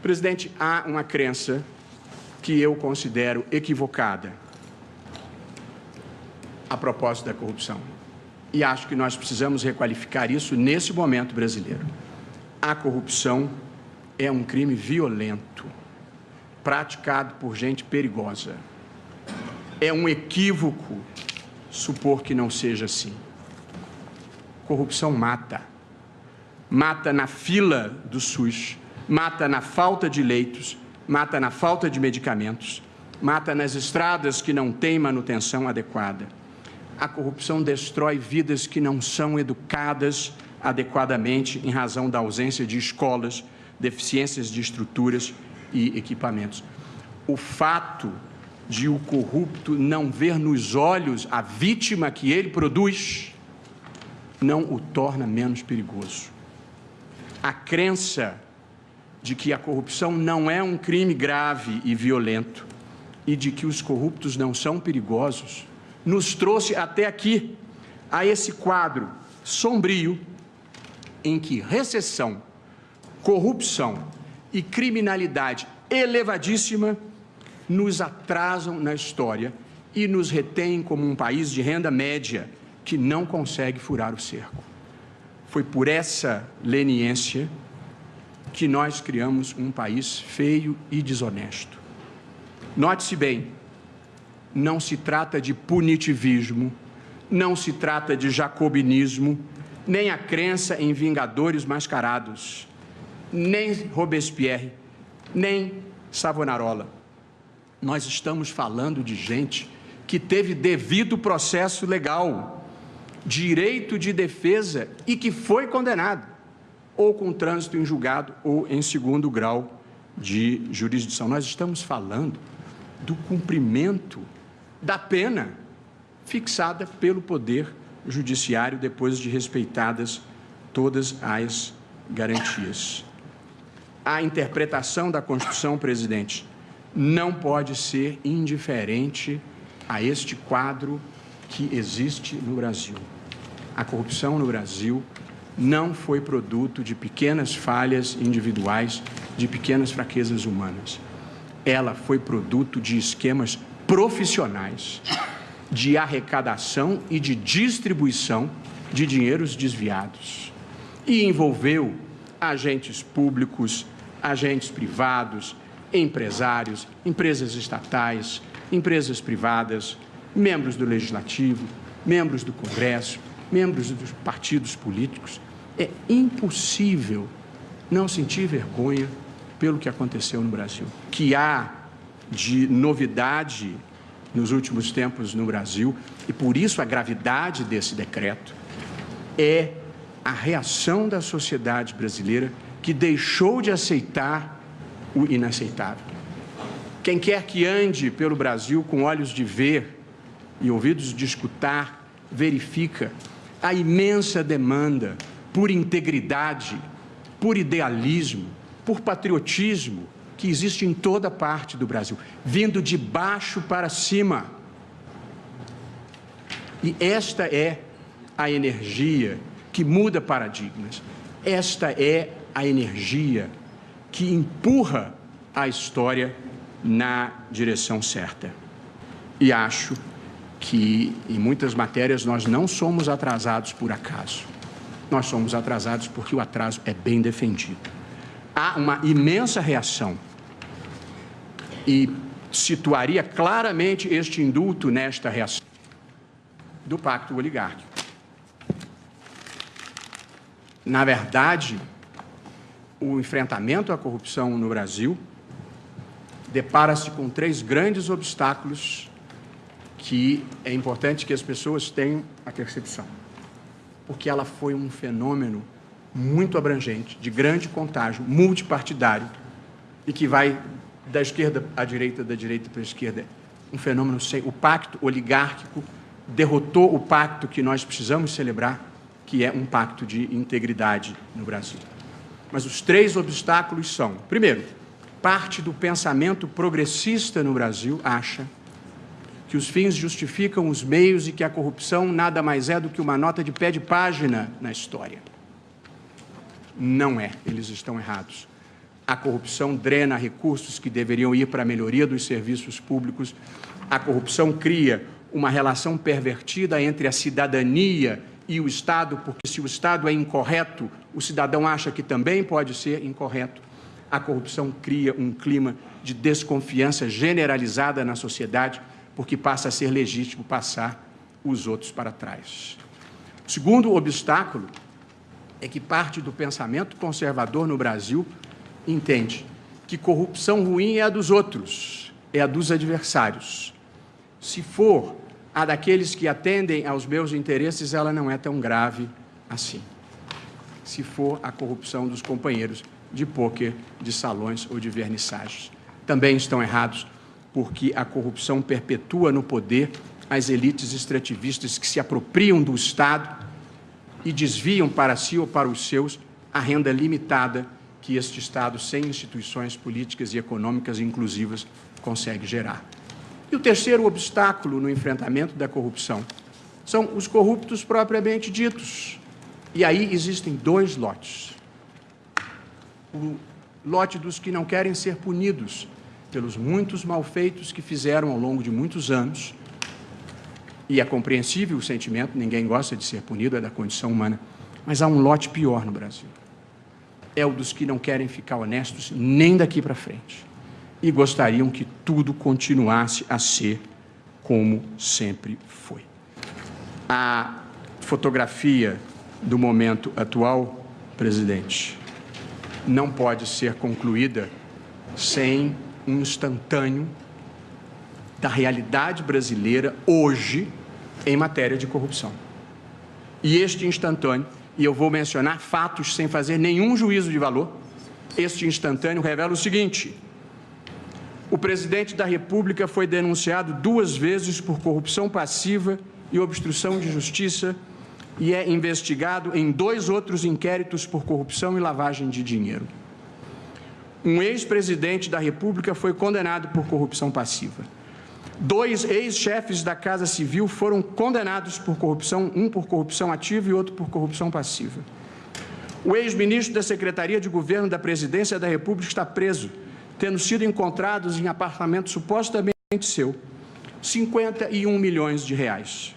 Presidente, há uma crença que eu considero equivocada a propósito da corrupção. E acho que nós precisamos requalificar isso nesse momento brasileiro. A corrupção é um crime violento, praticado por gente perigosa. É um equívoco supor que não seja assim. Corrupção mata. Mata na fila do SUS, mata na falta de leitos, mata na falta de medicamentos, mata nas estradas que não têm manutenção adequada. A corrupção destrói vidas que não são educadas adequadamente em razão da ausência de escolas, deficiências de estruturas e equipamentos. O fato de o corrupto não ver nos olhos a vítima que ele produz não o torna menos perigoso. A crença de que a corrupção não é um crime grave e violento e de que os corruptos não são perigosos nos trouxe até aqui, a esse quadro sombrio em que recessão, corrupção e criminalidade elevadíssima nos atrasam na história e nos retêm como um país de renda média que não consegue furar o cerco. Foi por essa leniência que nós criamos um país feio e desonesto. Note-se bem, não se trata de punitivismo, não se trata de jacobinismo, nem a crença em vingadores mascarados, nem Robespierre, nem Savonarola. Nós estamos falando de gente que teve devido processo legal, direito de defesa e que foi condenado, ou com trânsito em julgado ou em segundo grau de jurisdição. Nós estamos falando do cumprimento da pena fixada pelo Poder Judiciário depois de respeitadas todas as garantias. A interpretação da Constituição, presidente, não pode ser indiferente a este quadro que existe no Brasil. A corrupção no Brasil não foi produto de pequenas falhas individuais, de pequenas fraquezas humanas. Ela foi produto de esquemas profissionais de arrecadação e de distribuição de dinheiros desviados. E envolveu agentes públicos, agentes privados, empresários, empresas estatais, empresas privadas, membros do Legislativo, membros do Congresso, membros dos partidos políticos. É impossível não sentir vergonha pelo que aconteceu no Brasil. Que há de novidade nos últimos tempos no Brasil, e por isso a gravidade desse decreto, é a reação da sociedade brasileira que deixou de aceitar o inaceitável. Quem quer que ande pelo Brasil com olhos de ver e ouvidos de escutar, verifica a imensa demanda por integridade, por idealismo, por patriotismo que existe em toda parte do Brasil, vindo de baixo para cima. E esta é a energia que muda paradigmas. Esta é a energia que empurra a história na direção certa. E acho que, em muitas matérias, nós não somos atrasados por acaso. Nós somos atrasados porque o atraso é bem defendido. Há uma imensa reação e situaria claramente este indulto nesta reação do pacto oligárquico. Na verdade, o enfrentamento à corrupção no Brasil depara-se com 3 grandes obstáculos que é importante que as pessoas tenham a percepção, porque ela foi um fenômeno muito abrangente, de grande contágio, multipartidário, e que vai da esquerda à direita, da direita para a esquerda. Um fenômeno sem... O pacto oligárquico derrotou o pacto que nós precisamos celebrar, que é um pacto de integridade no Brasil. Mas os 3 obstáculos são, primeiro, parte do pensamento progressista no Brasil acha que os fins justificam os meios e que a corrupção nada mais é do que uma nota de pé de página na história. Não é, eles estão errados. A corrupção drena recursos que deveriam ir para a melhoria dos serviços públicos. A corrupção cria uma relação pervertida entre a cidadania e o Estado, porque se o Estado é incorreto, o cidadão acha que também pode ser incorreto. A corrupção cria um clima de desconfiança generalizada na sociedade, porque passa a ser legítimo passar os outros para trás. O segundo obstáculo é que parte do pensamento conservador no Brasil entende que corrupção ruim é a dos outros, é a dos adversários. Se for a daqueles que atendem aos meus interesses, ela não é tão grave assim. Se for a corrupção dos companheiros de pôquer, de salões ou de vernissagens. Também estão errados, porque a corrupção perpetua no poder as elites extrativistas que se apropriam do Estado e desviam para si ou para os seus a renda limitada que este Estado, sem instituições políticas e econômicas inclusivas, consegue gerar. E o terceiro obstáculo no enfrentamento da corrupção são os corruptos propriamente ditos. E aí existem dois lotes. O lote dos que não querem ser punidos pelos muitos malfeitos que fizeram ao longo de muitos anos, e é compreensível o sentimento, ninguém gosta de ser punido, é da condição humana, mas há um lote pior no Brasil. É o dos que não querem ficar honestos nem daqui para frente e gostariam que tudo continuasse a ser como sempre foi. A fotografia do momento atual, presidente, não pode ser concluída sem um instantâneo da realidade brasileira hoje em matéria de corrupção. E este instantâneo, e eu vou mencionar fatos sem fazer nenhum juízo de valor, este instantâneo revela o seguinte: o presidente da República foi denunciado 2 vezes por corrupção passiva e obstrução de justiça e é investigado em 2 outros inquéritos por corrupção e lavagem de dinheiro. Um ex-presidente da República foi condenado por corrupção passiva. 2 ex-chefes da Casa Civil foram condenados por corrupção, um por corrupção ativa e outro por corrupção passiva. O ex-ministro da Secretaria de Governo da Presidência da República está preso, tendo sido encontrados em apartamento supostamente seu, 51 milhões de reais.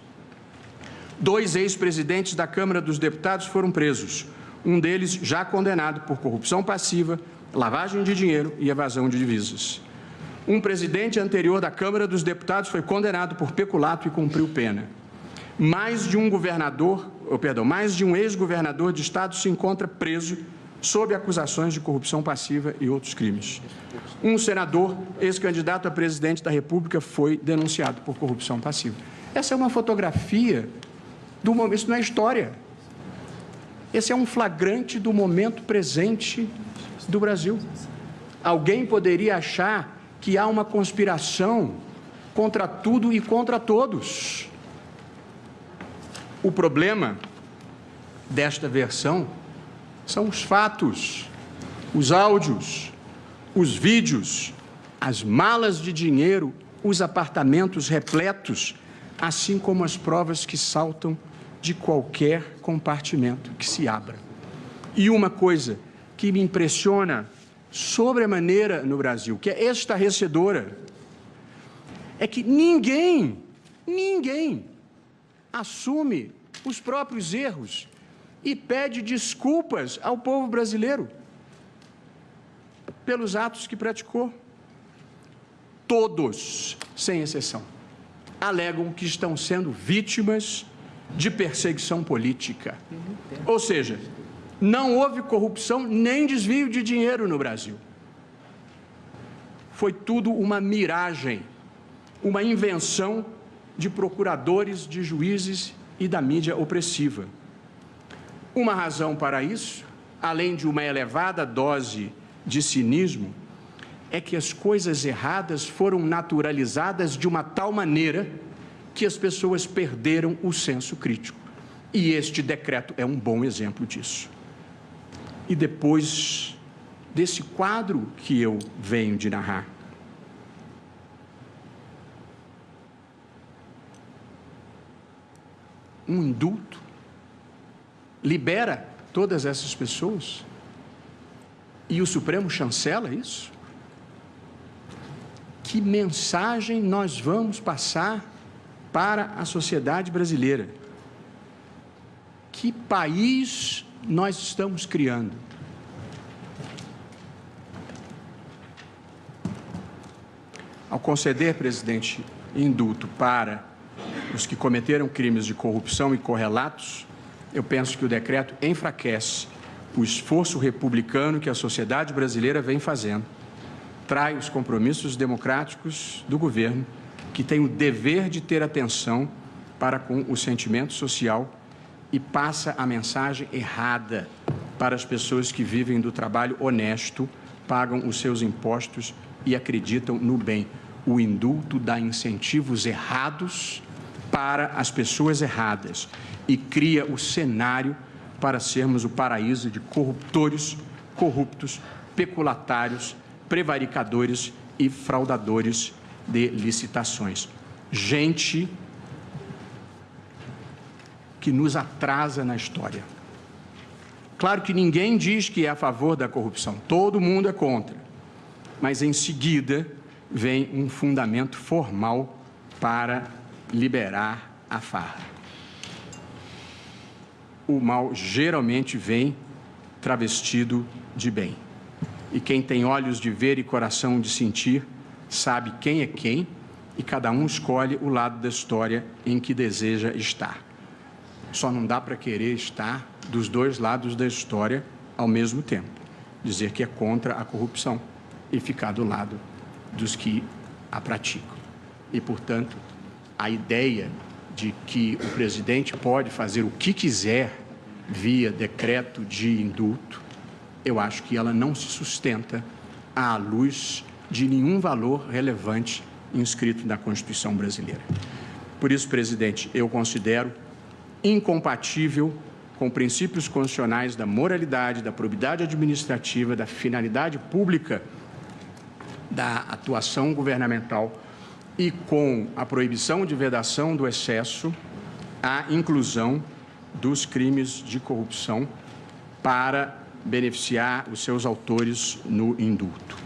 2 ex-presidentes da Câmara dos Deputados foram presos, um deles já condenado por corrupção passiva, lavagem de dinheiro e evasão de divisas. Um presidente anterior da Câmara dos Deputados foi condenado por peculato e cumpriu pena. Mais de um ex-governador de estado se encontra preso sob acusações de corrupção passiva e outros crimes. Um senador, ex-candidato a presidente da República, foi denunciado por corrupção passiva. Essa é uma fotografia do momento, isso não é história. Esse é um flagrante do momento presente do Brasil. Alguém poderia achar que há uma conspiração contra tudo e contra todos. O problema desta versão são os fatos, os áudios, os vídeos, as malas de dinheiro, os apartamentos repletos, assim como as provas que saltam de qualquer compartimento que se abra. E uma coisa que me impressiona sobremaneira no Brasil, que é estarrecedora, é que ninguém assume os próprios erros e pede desculpas ao povo brasileiro pelos atos que praticou. Todos, sem exceção, alegam que estão sendo vítimas de perseguição política. Ou seja, não houve corrupção nem desvio de dinheiro no Brasil. Foi tudo uma miragem, uma invenção de procuradores, de juízes e da mídia opressiva. Uma razão para isso, além de uma elevada dose de cinismo, é que as coisas erradas foram naturalizadas de uma tal maneira que as pessoas perderam o senso crítico. E este decreto é um bom exemplo disso. E depois desse quadro que eu venho de narrar, um indulto libera todas essas pessoas? E o Supremo chancela isso? Que mensagem nós vamos passar para a sociedade brasileira? Que país nós estamos criando? Ao conceder, presidente, indulto para os que cometeram crimes de corrupção e correlatos, eu penso que o decreto enfraquece o esforço republicano que a sociedade brasileira vem fazendo, trai os compromissos democráticos do governo, que tem o dever de ter atenção para com o sentimento social e passa a mensagem errada para as pessoas que vivem do trabalho honesto, pagam os seus impostos e acreditam no bem. O indulto dá incentivos errados para as pessoas erradas e cria o cenário para sermos o paraíso de corruptores, corruptos, peculatários, prevaricadores e fraudadores de licitações. Gente que nos atrasa na história. Claro que ninguém diz que é a favor da corrupção, todo mundo é contra, mas em seguida vem um fundamento formal para liberar a farra. O mal geralmente vem travestido de bem. E quem tem olhos de ver e coração de sentir, sabe quem é quem, e cada um escolhe o lado da história em que deseja estar. Só não dá para querer estar dos dois lados da história ao mesmo tempo. Dizer que é contra a corrupção e ficar do lado dos que a praticam. E, portanto, a ideia de que o presidente pode fazer o que quiser via decreto de indulto, eu acho que ela não se sustenta à luz de nenhum valor relevante inscrito na Constituição brasileira. Por isso, presidente, eu considero incompatível com princípios constitucionais da moralidade, da probidade administrativa, da finalidade pública da atuação governamental e com a proibição de vedação do excesso, a inclusão dos crimes de corrupção para beneficiar os seus autores no indulto.